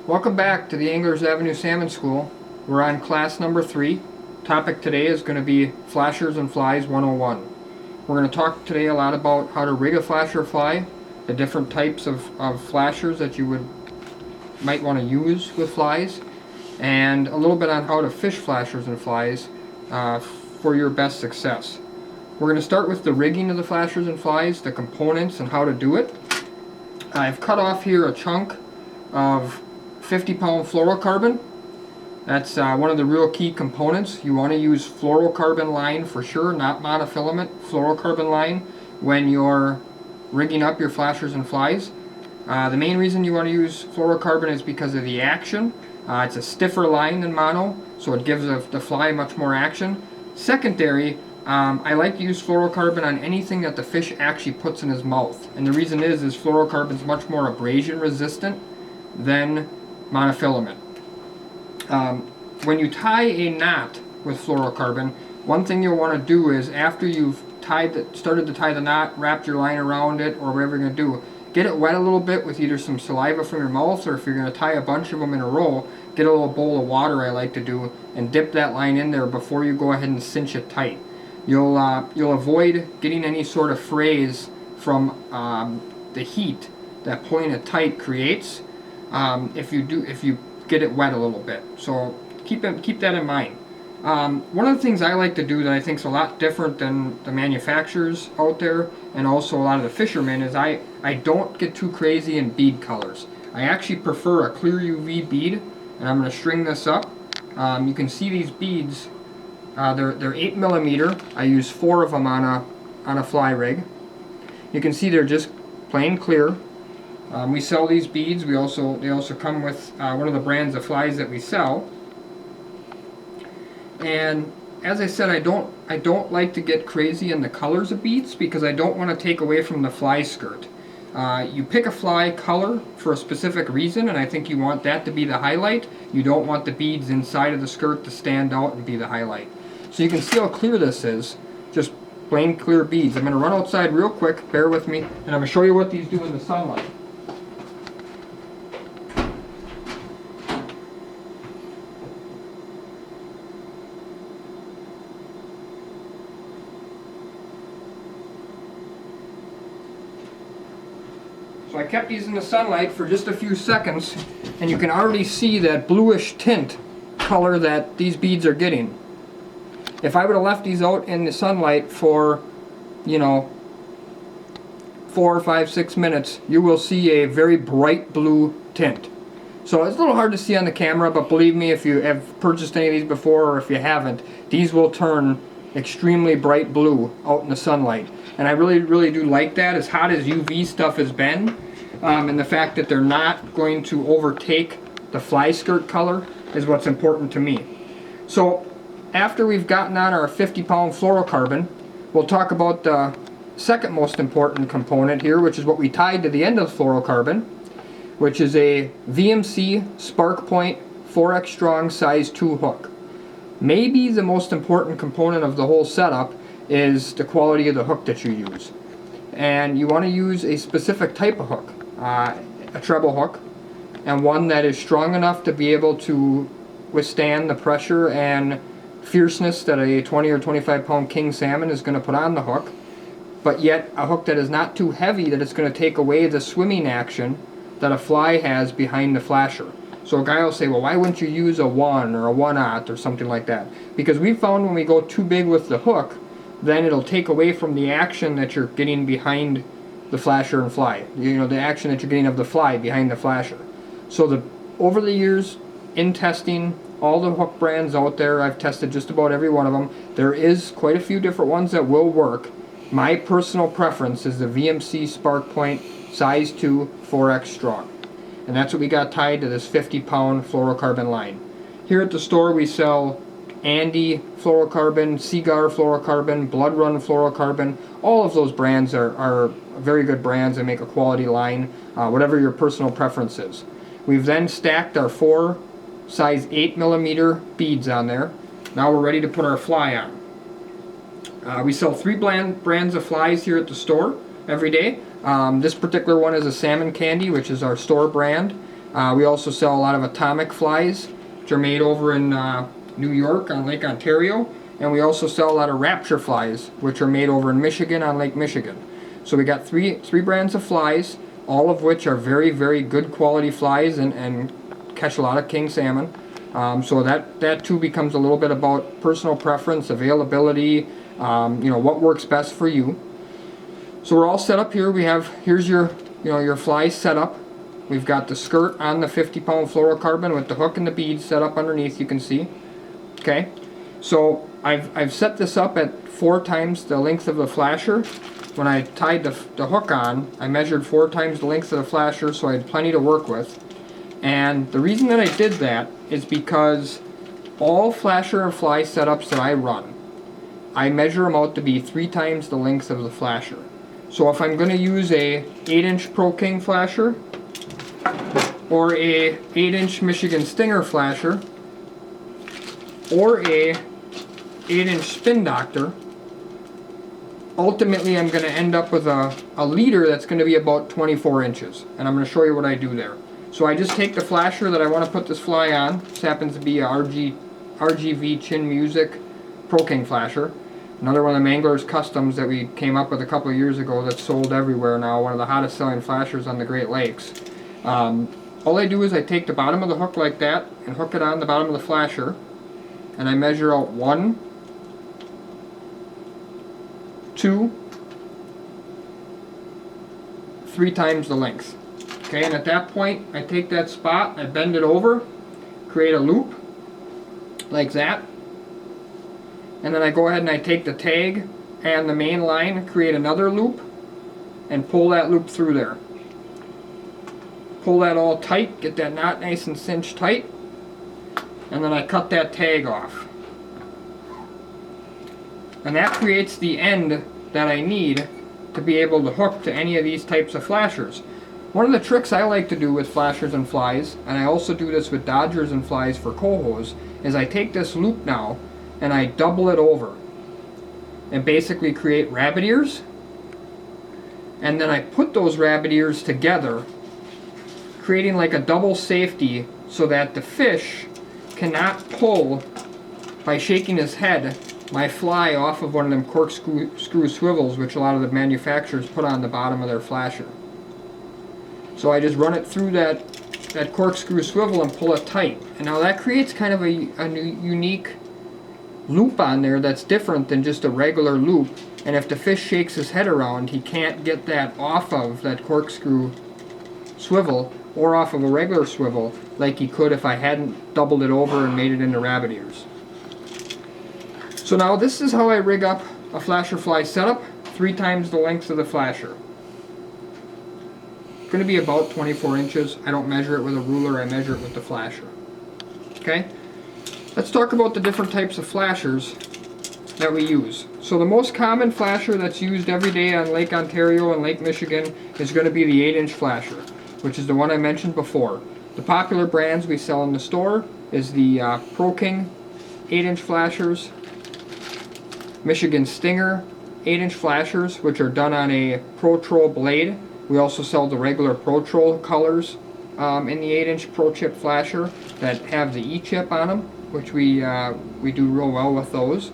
Welcome back to the Anglers Avenue Salmon School. We're on class number 3. Topic today is going to be Flashers and Flies 101. We're going to talk today a lot about how to rig a flasher fly, the different types of flashers that you might want to use with flies, and a little bit on how to fish flashers and flies for your best success. We're going to start with the rigging of the flashers and flies, the components and how to do it. I've cut off here a chunk of 50-pound fluorocarbon. That's one of the real key components. You want to use fluorocarbon line for sure, not monofilament, fluorocarbon line when you're rigging up your flashers and flies. The main reason you want to use fluorocarbon is because of the action. It's a stiffer line than mono, so it gives the fly much more action. Secondary, I like to use fluorocarbon on anything that the fish actually puts in his mouth. And the reason is fluorocarbon is much more abrasion resistant than monofilament. When you tie a knot with fluorocarbon, one thing you'll want to do is after you've started to tie the knot, wrapped your line around it, or whatever you're going to do, get it wet a little bit with either some saliva from your mouth, or if you're going to tie a bunch of them in a row, get a little bowl of water, I like to do, and dip that line in there before you go ahead and cinch it tight. You'll avoid getting any sort of frays from the heat that pulling it tight creates if you get it wet a little bit. So keep that in mind. One of the things I like to do that I think is a lot different than the manufacturers out there and also a lot of the fishermen is I don't get too crazy in bead colors. I actually prefer a clear UV bead, and I'm going to string this up. You can see these beads, they're 8 millimeter. I use 4 of them on a fly rig. You can see they're just plain clear. We sell these beads. They also come with one of the brands of flies that we sell. And as I said, I don't like to get crazy in the colors of beads because I don't want to take away from the fly skirt. You pick a fly color for a specific reason, and I think you want that to be the highlight. You don't want the beads inside of the skirt to stand out and be the highlight. So you can see how clear this is. Just plain clear beads. I'm going to run outside real quick, bear with me, and I'm going to show you what these do in the sunlight. So I kept these in the sunlight for just a few seconds, and you can already see that bluish tint color that these beads are getting. If I would have left these out in the sunlight for, 4, 5, 6 minutes, you will see a very bright blue tint. So it's a little hard to see on the camera, but believe me, if you have purchased any of these before or if you haven't, these will turn extremely bright blue out in the sunlight. And I really, really do like that, as hot as UV stuff has been. And the fact that they're not going to overtake the fly skirt color is what's important to me. So after we've gotten on our 50-pound fluorocarbon, we'll talk about the second most important component here, which is what we tied to the end of the fluorocarbon, which is a VMC Spark Point 4X Strong size 2 hook. Maybe the most important component of the whole setup is the quality of the hook that you use. And you want to use a specific type of hook, a treble hook, and one that is strong enough to be able to withstand the pressure and fierceness that a 20 or 25 pound king salmon is going to put on the hook, but yet a hook that is not too heavy that it's going to take away the swimming action that a fly has behind the flasher. So a guy will say, well, why wouldn't you use a 1 or a 1/0 or something like that? Because we found when we go too big with the hook, then it'll take away from the action that you're getting behind the flasher and fly. The action that you're getting of the fly behind the flasher. So over the years, in testing all the hook brands out there, I've tested just about every one of them. There is quite a few different ones that will work. My personal preference is the VMC Spark Point size 2 4X Strong. And that's what we got tied to this 50-pound fluorocarbon line. Here at the store we sell Andy fluorocarbon, Cigar fluorocarbon, Blood Run fluorocarbon. All of those brands are very good brands and make a quality line, whatever your personal preference is. We've then stacked our 4 size 8 millimeter beads on there. Now we're ready to put our fly on. We sell 3 brands of flies here at the store every day. This particular one is a salmon candy, which is our store brand. We also sell a lot of atomic flies, which are made over in New York on Lake Ontario. And we also sell a lot of Rapture flies, which are made over in Michigan on Lake Michigan. So we got three brands of flies, all of which are very, very good quality flies and catch a lot of king salmon. So that too becomes a little bit about personal preference, availability, what works best for you. So we're all set up here. Here's your your fly set up. We've got the skirt on the 50-pound fluorocarbon with the hook and the beads set up underneath, you can see. Okay, so I've set this up at 4 times the length of the flasher. When I tied the hook on, I measured 4 times the length of the flasher, so I had plenty to work with. And the reason that I did that is because all flasher and fly setups that I run, I measure them out to be 3 times the length of the flasher. So if I'm going to use a 8-inch Pro King flasher, or a 8-inch Michigan Stinger flasher, or a 8-inch Spin Doctor, ultimately I'm going to end up with a leader that's going to be about 24 inches. And I'm going to show you what I do there. So I just take the flasher that I want to put this fly on. This happens to be a RGV Chin Music Pro King flasher. Another one of the Mangler's Customs that we came up with a couple of years ago that's sold everywhere now. One of the hottest selling flashers on the Great Lakes. All I do is I take the bottom of the hook like that and hook it on the bottom of the flasher. And I measure out 1, 2, 3 times the length. Okay, and at that point I take that spot, I bend it over, create a loop like that, and then I go ahead and I take the tag and the main line, create another loop, and pull that loop through there. Pull that all tight, get that knot nice and cinched tight, and then I cut that tag off. And that creates the end that I need to be able to hook to any of these types of flashers. One of the tricks I like to do with flashers and flies, and I also do this with dodgers and flies for cohos, is I take this loop now and I double it over and basically create rabbit ears, and then I put those rabbit ears together, creating like a double safety so that the fish cannot pull, by shaking his head, my fly off of one of them corkscrew swivels which a lot of the manufacturers put on the bottom of their flasher. So I just run it through that corkscrew swivel and pull it tight. And now that creates kind of a unique loop on there that's different than just a regular loop. And if the fish shakes his head around, he can't get that off of that corkscrew swivel or off of a regular swivel like he could if I hadn't doubled it over and made it into rabbit ears. So now this is how I rig up a flasher fly setup, 3 times the length of the flasher. It's going to be about 24 inches. I don't measure it with a ruler, I measure it with the flasher. Okay? Let's talk about the different types of flashers that we use. So the most common flasher that's used every day on Lake Ontario and Lake Michigan is going to be the 8-inch flasher, which is the one I mentioned before. The popular brands we sell in the store is the Pro King 8-inch flashers, Michigan Stinger 8-inch flashers, which are done on a Pro Troll blade. We also sell the regular Pro Troll colors in the 8-inch Pro Chip flasher that have the E-chip on them, which we do real well with those.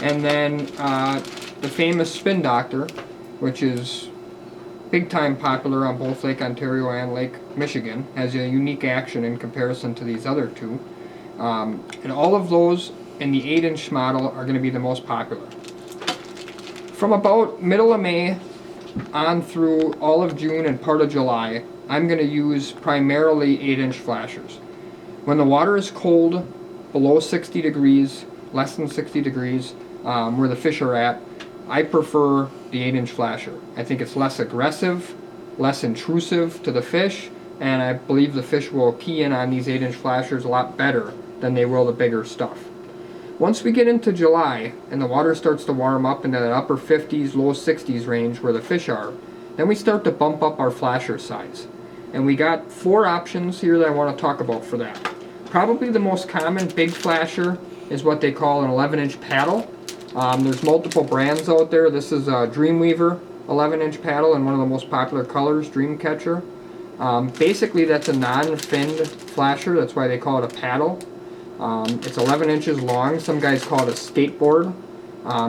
And then the famous Spin Doctor, which is big time popular on both Lake Ontario and Lake Michigan, has a unique action in comparison to these other two. And all of those in the 8-inch model are going to be the most popular. From about middle of May on through all of June and part of July, I'm going to use primarily 8-inch flashers. When the water is cold, below 60 degrees, less than 60 degrees, where the fish are at, I prefer the 8-inch flasher. I think it's less aggressive, less intrusive to the fish, and I believe the fish will key in on these 8-inch flashers a lot better than they will the bigger stuff. Once we get into July and the water starts to warm up into that upper 50s, low 60s range where the fish are, then we start to bump up our flasher size. And we got 4 options here that I want to talk about for that. Probably the most common big flasher is what they call an 11-inch paddle. There's multiple brands out there. This is a Dreamweaver 11-inch paddle in one of the most popular colors, Dreamcatcher. Basically, that's a non-finned flasher. That's why they call it a paddle. It's 11 inches long. Some guys call it a skateboard.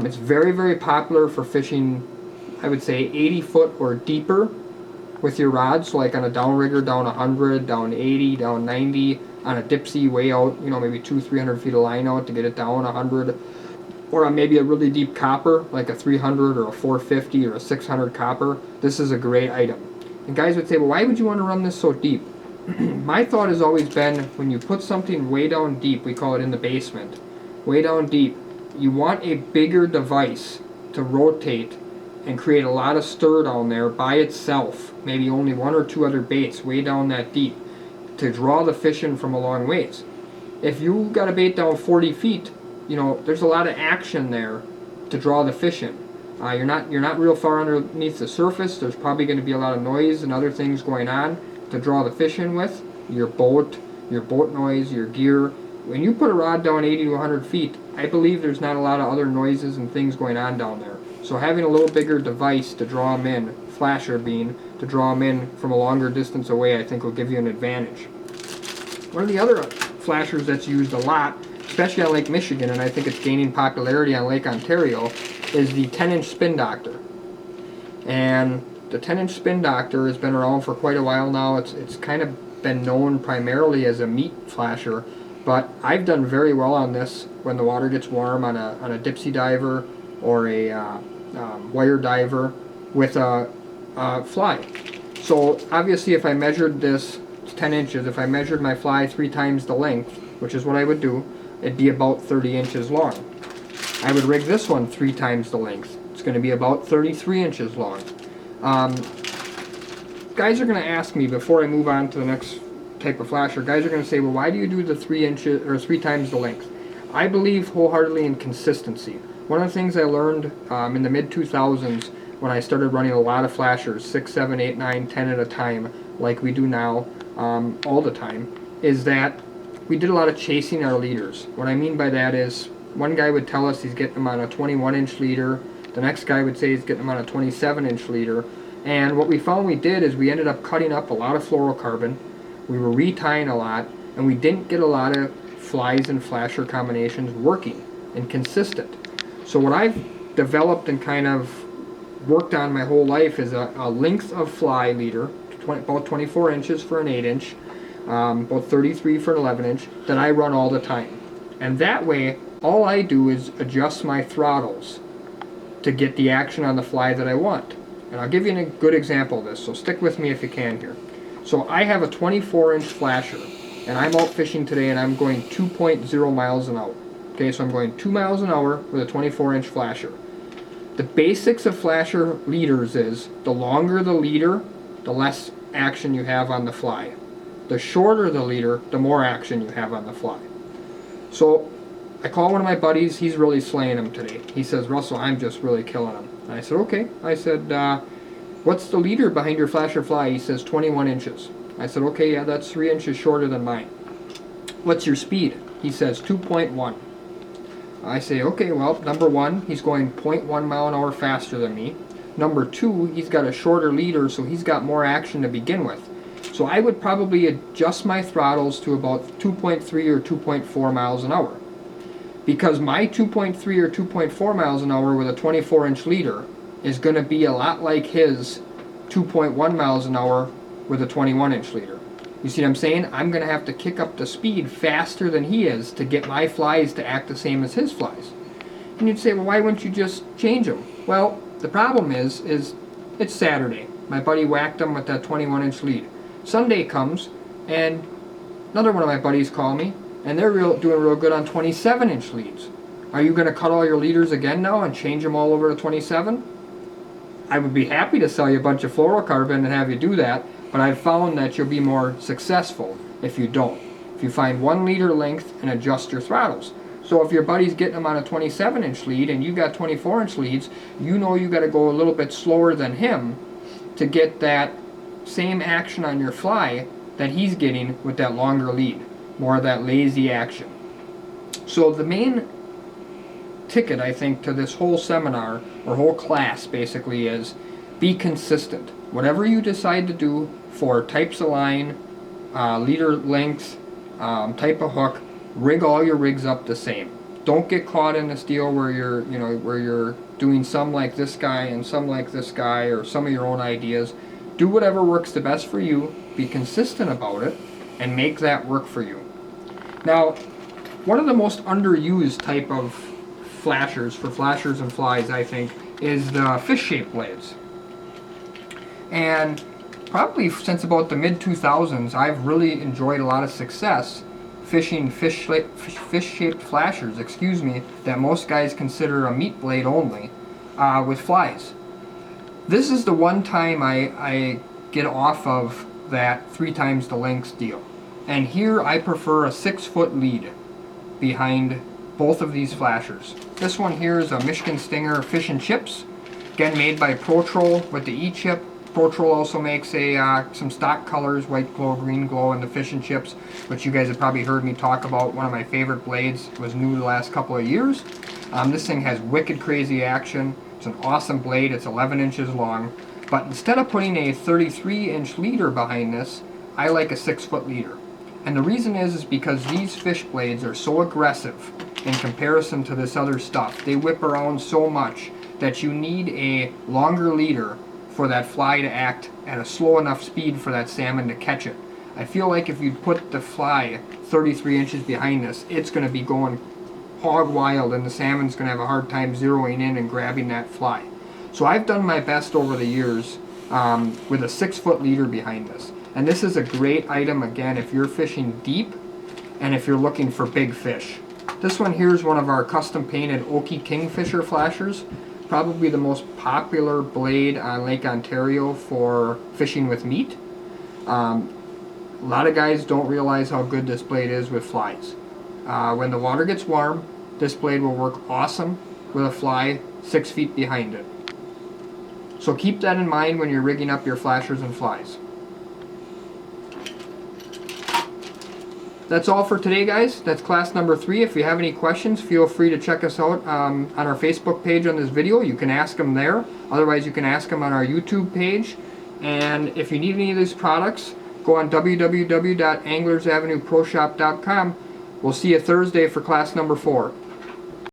It's very, very popular for fishing, I would say, 80 foot or deeper with your rods. So like on a downrigger, down 100, down 80, down 90, on a dip sea way out, you know, maybe 200-300 feet of line out to get it down 100. Or on maybe a really deep copper, like a 300 or a 450 or a 600 copper. This is a great item. And guys would say, well, why would you want to run this so deep? My thought has always been, when you put something way down deep, we call it in the basement, way down deep, you want a bigger device to rotate and create a lot of stir down there by itself, maybe only one or two other baits way down that deep, to draw the fish in from a long ways. If you got a bait down 40 feet, you know, there's a lot of action there to draw the fish in. You're not real far underneath the surface. There's probably going to be a lot of noise and other things going on to draw the fish in with. Your boat noise, your gear. When you put a rod down 80 to 100 feet, I believe there's not a lot of other noises and things going on down there. So having a little bigger device to draw them in, flasher being, to draw them in from a longer distance away, I think will give you an advantage. One of the other flashers that's used a lot, especially on Lake Michigan, and I think it's gaining popularity on Lake Ontario, is the 10-inch Spin Doctor. And the 10-inch Spin Doctor has been around for quite a while now. It's kind of been known primarily as a meat flasher, but I've done very well on this when the water gets warm on a dip sea diver or a wire diver with a fly. So obviously, if I measured this 10 inches, if I measured my fly 3 times the length, which is what I would do, it'd be about 30 inches long. I would rig this one 3 times the length. It's going to be about 33 inches long. Guys are going to ask me, before I move on to the next type of flasher, guys are going to say, well, why do you do the 3 inches or 3 times the length? I believe wholeheartedly in consistency. One of the things I learned in the mid-2000s when I started running a lot of flashers, 6, 7, 8, 9, 10 at a time, like we do now all the time, is that we did a lot of chasing our leaders. What I mean by that is, one guy would tell us he's getting them on a 21-inch leader, the next guy would say he's getting them on a 27-inch leader, and what we found we did is we ended up cutting up a lot of fluorocarbon, we were retying a lot, and we didn't get a lot of flies and flasher combinations working and consistent. So what I've developed and kind of worked on my whole life is a length of fly leader, about 24 inches for an 8-inch, about 33 for an 11-inch, that I run all the time. And that way, all I do is adjust my throttles to get the action on the fly that I want. And I'll give you a good example of this, so stick with me if you can here. So I have a 24-inch flasher, and I'm out fishing today and I'm going 2.0 miles an hour. Okay, so I'm going 2 miles an hour with a 24-inch flasher. The basics of flasher leaders is, the longer the leader, the less action you have on the fly. The shorter the leader, the more action you have on the fly. So I call one of my buddies, he's really slaying him today. He says, Russell, I'm just really killing him. And I said, okay. I said, what's the leader behind your flasher fly? He says, 21 inches. I said, okay, yeah, that's 3 inches shorter than mine. What's your speed? He says, 2.1. I say, okay, well, number one, he's going 0.1 mile an hour faster than me. Number two, he's got a shorter leader, so he's got more action to begin with. So I would probably adjust my throttles to about 2.3 or 2.4 miles an hour. Because my 2.3 or 2.4 miles an hour with a 24-inch leader is going to be a lot like his 2.1 miles an hour with a 21-inch leader. You see what I'm saying? I'm going to have to kick up the speed faster than he is to get my flies to act the same as his flies. And you'd say, well, why wouldn't you just change them? Well, the problem is it's Saturday. My buddy whacked him with that 21-inch lead. Sunday comes, and another one of my buddies called me, and they're doing real good on 27-inch leads. Are you going to cut all your leaders again now and change them all over to 27? I would be happy to sell you a bunch of fluorocarbon and have you do that, but I've found that you'll be more successful if you don't. If you find one leader length and adjust your throttles. So if your buddy's getting them on a 27-inch lead and you got 24-inch leads, you know you got to go a little bit slower than him to get that same action on your fly that he's getting with that longer lead. More of that lazy action. So the main ticket, I think, to this whole seminar, or whole class basically, is be consistent. Whatever you decide to do, for types of line, leader length, type of hook. Rig all your rigs up the same. Don't get caught in this deal where you're doing some like this guy and some like this guy, or some of your own ideas. Do whatever works the best for you. Be consistent about it, and make that work for you. Now, one of the most underused type of flashers for flashers and flies, I think, is the fish-shaped blades. And probably since about the mid-2000s, I've really enjoyed a lot of success fishing fish-shaped flashers, that most guys consider a meat blade only, with flies. This is the one time I get off of that 3 times the length deal. And here I prefer a 6-foot lead behind both of these flashers. This one here is a Michigan Stinger Fish and Chips, again made by Pro-Trol with the E-chip. Pro-Trol also makes some stock colors, white glow, green glow, and the Fish and Chips, which you guys have probably heard me talk about. One of my favorite blades. It was new the last couple of years. This thing has wicked crazy action. It's an awesome blade. It's 11 inches long. But instead of putting a 33-inch leader behind this, I like a 6-foot leader. And the reason is because these fish blades are so aggressive in comparison to this other stuff. They whip around so much that you need a longer leader for that fly to act at a slow enough speed for that salmon to catch it. I feel like if you put the fly 33 inches behind this, it's going to be going hog wild, and the salmon's going to have a hard time zeroing in and grabbing that fly. So I've done my best over the years with a 6-foot leader behind this. And this is a great item, again, if you're fishing deep and if you're looking for big fish. This one here is one of our custom painted Okie Kingfisher flashers. Probably the most popular blade on Lake Ontario for fishing with meat. A lot of guys don't realize how good this blade is with flies. When the water gets warm, this blade will work awesome with a fly 6 feet behind it. So keep that in mind when you're rigging up your flashers and flies. That's all for today, guys. That's class number 3. If you have any questions, feel free to check us out on our Facebook page on this video. You can ask them there. Otherwise, you can ask them on our YouTube page. And if you need any of these products, go on www.anglersavenueproshop.com. We'll see you Thursday for class number 4.